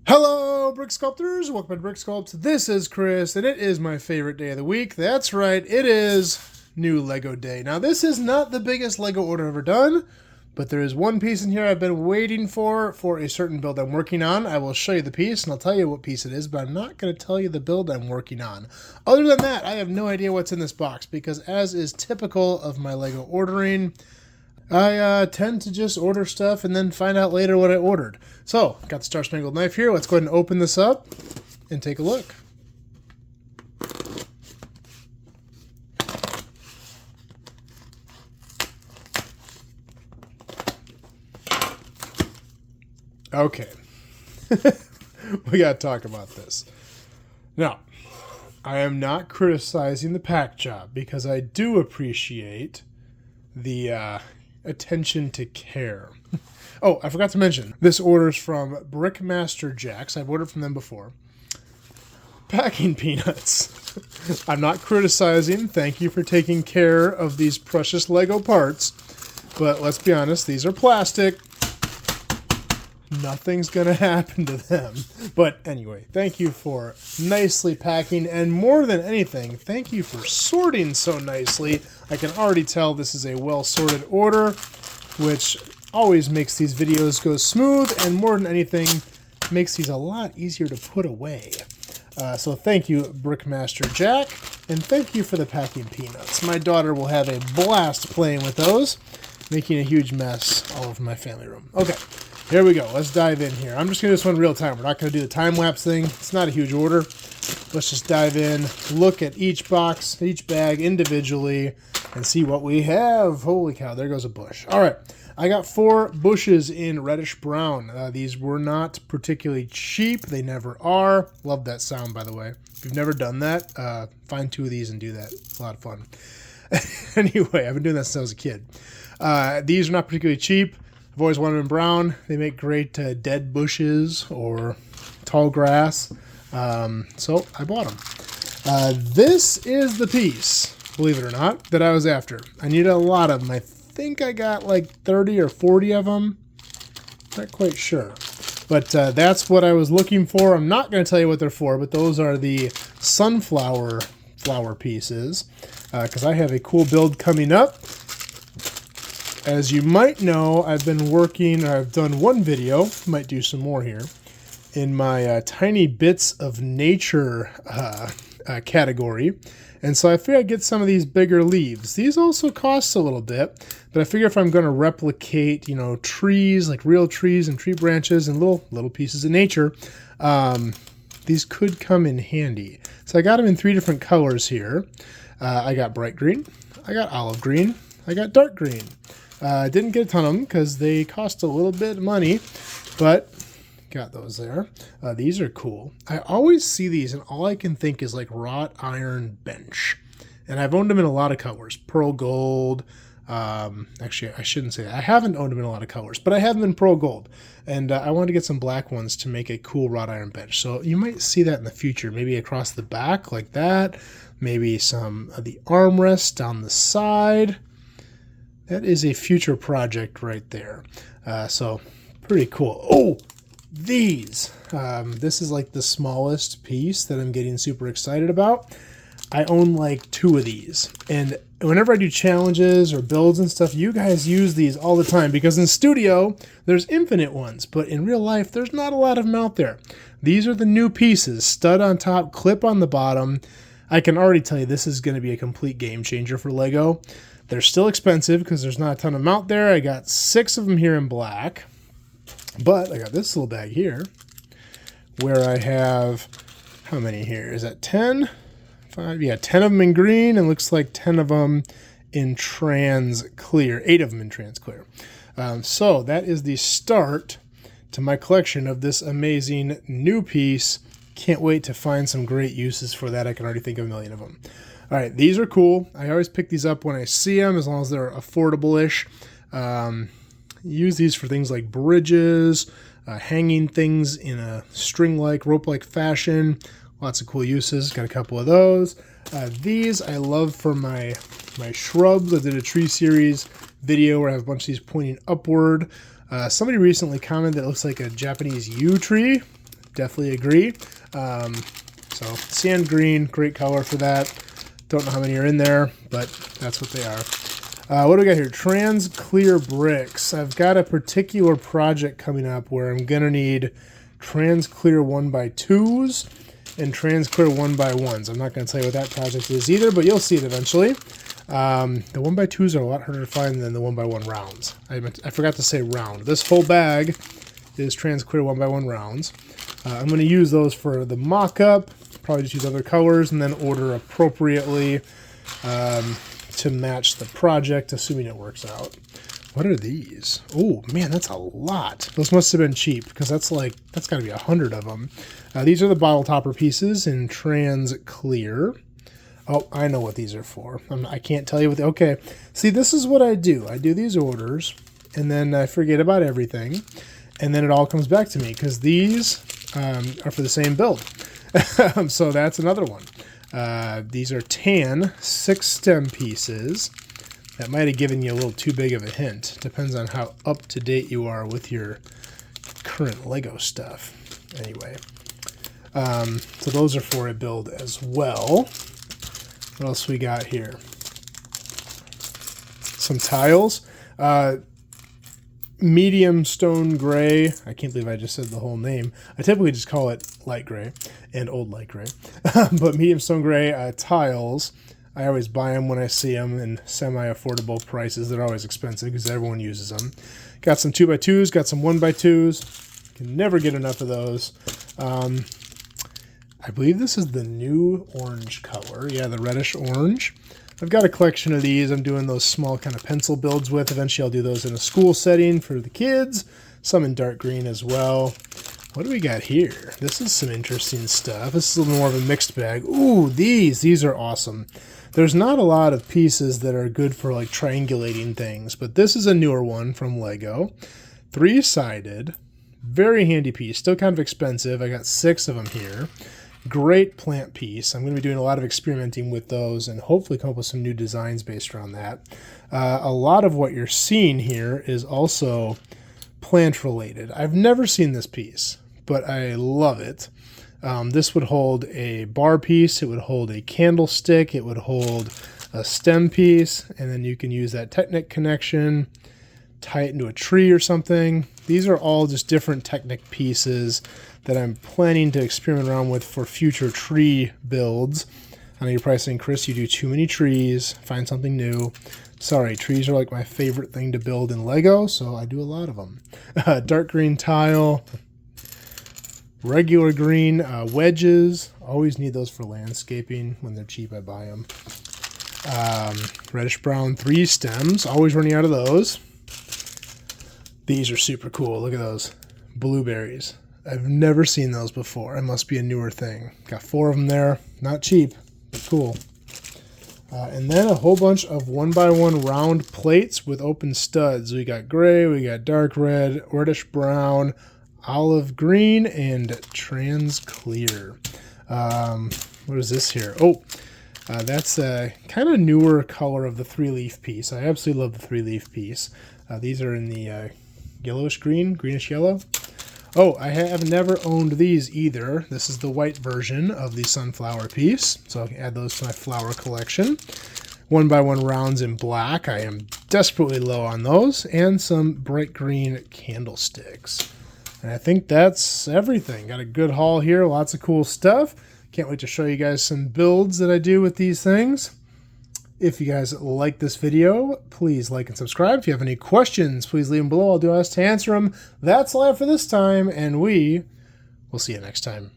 Hello, Brick Sculptors! Welcome to Brick Sculpt. This is Chris, and it is my favorite day of the week. That's right, it is new Lego Day. Now, this is not the biggest Lego order I've ever done, but there is one piece in here I've been waiting for a certain build I'm working on. I will show you the piece, and I'll tell you what piece it is, but I'm not going to tell you the build I'm working on. Other than that, I have no idea what's in this box, because as is typical of my Lego ordering, I tend to just order stuff and then find out later what I ordered. So, got the Star Spangled Knife here. Let's go ahead and open this up and take a look. Okay. We gotta talk about this. Now, I am not criticizing the pack job because I do appreciate the attention to care. Oh, I forgot to mention, this order's from Brickmaster Jacks. I've ordered from them before. Packing peanuts. I'm not criticizing. Thank you for taking care of these precious Lego parts. But let's be honest, these are plastic. Nothing's going to happen to them. But anyway, thank you for nicely packing. And more than anything, thank you for sorting so nicely. I can already tell this is a well-sorted order, which always makes these videos go smooth, and more than anything, makes these a lot easier to put away. So thank you, Brickmaster Jack, and thank you for the packing peanuts. My daughter will have a blast playing with those, making a huge mess all over my family room. Okay, here we go. Let's dive in here. I'm just going to do this one real time. We're not going to do the time-lapse thing. It's not a huge order. Let's just dive in, look at each box, each bag individually, and see what we have. Holy cow, there goes a bush. All right, I got 4 bushes in reddish brown. These were not particularly cheap. They never are. Love that sound, by the way. If you've never done that, find 2 of these and do that. It's a lot of fun. Anyway, I've been doing that since I was a kid. These are not particularly cheap. I've always wanted them in brown. They make great dead bushes or tall grass. So I bought them. This is the piece, believe it or not, that I was after. I needed a lot of them. I think I got like 30 or 40 of them. Not quite sure. But that's what I was looking for. I'm not going to tell you what they're for, but those are the sunflower flower pieces. Because I have a cool build coming up. As you might know, I've been working, or I've done one video, might do some more here, in my tiny bits of nature category. And so I figured I'd get some of these bigger leaves. These also cost a little bit, but I figure if I'm going to replicate, you know, trees, like real trees and tree branches and little pieces of nature, these could come in handy. So I got them in 3 different colors here. I got bright green, I got olive green, I got dark green. I didn't get a ton of them because they cost a little bit of money, but got those there. These are cool. I always see these and all I can think is like wrought iron bench. And I've owned them in a lot of colors. Pearl gold. Actually, I shouldn't say that. I haven't owned them in a lot of colors, but I have them in pearl gold. And I wanted to get some black ones to make a cool wrought iron bench. So you might see that in the future. Maybe across the back like that. Maybe some of the armrests down the side. That is a future project right there. So pretty cool. Oh! These. This is like the smallest piece that I'm getting super excited about. I own like 2 of these. And whenever I do challenges or builds and stuff, you guys use these all the time. Because in studio, there's infinite ones. But in real life, there's not a lot of them out there. These are the new pieces. Stud on top, clip on the bottom. I can already tell you this is going to be a complete game changer for Lego. They're still expensive because there's not a ton of them out there. I got 6 of them here in black. But I got this little bag here where I have, how many here? Is that 10? 5? Yeah, 10 of them in green and looks like 10 of them in trans clear. 8 of them in trans clear. So that is the start to my collection of this amazing new piece. Can't wait to find some great uses for that. I can already think of a million of them. All right, these are cool. I always pick these up when I see them as long as they're affordable-ish. Use these for things like bridges, hanging things in a string-like, rope-like fashion. Lots of cool uses. Got a couple of those. These I love for my shrubs. I did a tree series video where I have a bunch of these pointing upward. Somebody recently commented that it looks like a Japanese yew tree. definitely agree. So sand green, great color for that. Don't know how many are in there, but that's what they are. What do we got here? Trans clear bricks. I've got a particular project coming up where I'm going to need trans clear 1x2s and trans clear 1x1s. I'm not going to tell you what that project is either, but you'll see it eventually. The 1x2s are a lot harder to find than the 1x1 rounds. I forgot to say round. This whole bag is trans clear 1x1 rounds. I'm going to use those for the mock-up, probably just use other colors, and then order appropriately to match the project, assuming it works out. What are these? Oh, man, that's a lot. Those must have been cheap, because that's got to be 100 of them. These are the bottle topper pieces in trans clear. Oh, I know what these are for. I can't tell you what okay. See, this is what I do. I do these orders, and then I forget about everything, and then it all comes back to me, because these are for the same build. So that's another one. These are tan 6 stem pieces. That might have given you a little too big of a hint. Depends on how up-to-date you are with your current Lego stuff. Anyway, so those are for a build as well. What else we got here? Some tiles. Medium stone gray. I can't believe I just said the whole name. I typically just call it light gray and old light gray. But medium stone gray tiles. I always buy them when I see them in semi-affordable prices. They're always expensive because everyone uses them. Got some 2x2s, got some 1x2s. Can never get enough of those. I believe this is the new orange color. Yeah, the reddish orange. I've got a collection of these. I'm doing those small kind of pencil builds with. Eventually I'll do those in a school setting for the kids. Some in dark green as well. What do we got here? This is some interesting stuff. This is a little more of a mixed bag. Ooh, these are awesome. There's not a lot of pieces that are good for like triangulating things, but this is a newer one from Lego. 3-sided, very handy piece. Still kind of expensive. I got 6 of them here. Great plant piece. I'm going to be doing a lot of experimenting with those and hopefully come up with some new designs based around that. A lot of what you're seeing here is also plant related. I've never seen this piece, but I love it. This would hold a bar piece, it would hold a candlestick, it would hold a stem piece, and then you can use that Technic connection, tie it into a tree or something. These are all just different Technic pieces that I'm planning to experiment around with for future tree builds. I know you're probably saying, Chris, you do too many trees, find something new. Sorry, trees are like my favorite thing to build in Lego, so I do a lot of them. Dark green tile, regular green wedges. Always need those for landscaping. When they're cheap, I buy them. Reddish brown 3 stems. Always running out of those. These are super cool. Look at those. Blueberries. I've never seen those before. It must be a newer thing. Got 4 of them there. Not cheap, but cool. And then a whole bunch of 1x1 round plates with open studs. We got gray, we got dark red, reddish brown, olive green, and trans clear. What is this here? Oh, that's a kind of newer color of the 3-leaf piece. I absolutely love the 3-leaf piece. These are in the yellowish green, greenish yellow. Oh, I have never owned these either. This is the white version of the sunflower piece, so I can add those to my flower collection. 1x1 rounds in black. I am desperately low on those. And some bright green candlesticks. And I think that's everything. Got a good haul here. Lots of cool stuff. Can't wait to show you guys some builds that I do with these things. If you guys like this video, please like and subscribe. If you have any questions, please leave them below. I'll do my best to answer them. That's all I have for this time, and we will see you next time.